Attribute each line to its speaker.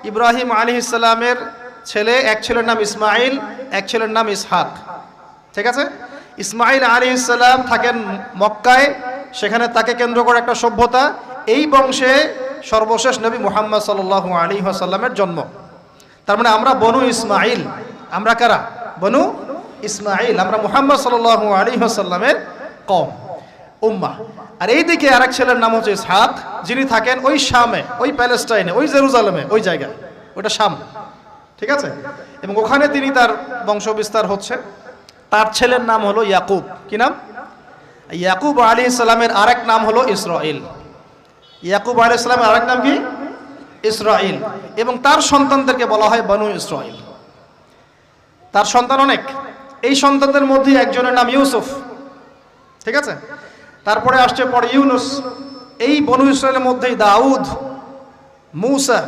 Speaker 1: ইব্রাহিম আলাইহিস সালামের ছেলে, এক ছেলের নাম ইসমাইল, এক ছেলের নাম ইসহাক। ঠিক আছে? ইসমাইল আলাইহিস সালাম থাকেন মক্কায়, সেখানে তাকে কেন্দ্র করে একটা সভ্যতা। এই বংশে সর্বশেষ নবী মুহাম্মদ সাল্লাল্লাহু আলাইহি ওয়াসাল্লামের জন্ম। তার মানে আমরা বনু ইসমাইল। আমরা কারা? বনু ইসমাইল। আমরা মুহাম্মদ সাল্লাল্লাহু আলাইহি ওয়াসাল্লামের কওম, উম্মাহ। আর এইদিকে আরেক ছেলের নাম হচ্ছে ইসহাক, যিনি থাকেন ওই শামে, ওই প্যালেস্টাইনে, ওই জেরুজালেমে, ওই জায়গায়, ওটা শাম। ঠিক আছে? এবং ওখানে তিনি তার বংশ বিস্তার হচ্ছে। তার ছেলের নাম হলো ইয়াকুব। কি নাম? ইয়াকুব আলাইহিস সালামের আরেক নাম হলো ইসরাইল। ইয়াকুব আলাইহিস সালামের আরেক নাম কি? ইসরাইল। এবং তার সন্তানদেরকে বলা হয় বনু ইসরাইল। তার সন্তান অনেক। এই সন্তানদের মধ্যে একজনের নাম ইউসুফ। ঠিক আছে? তারপরে আসছে পরে ইউনুস। এই বনু ইসরাইলের মধ্যেই দাউদ, মূসা,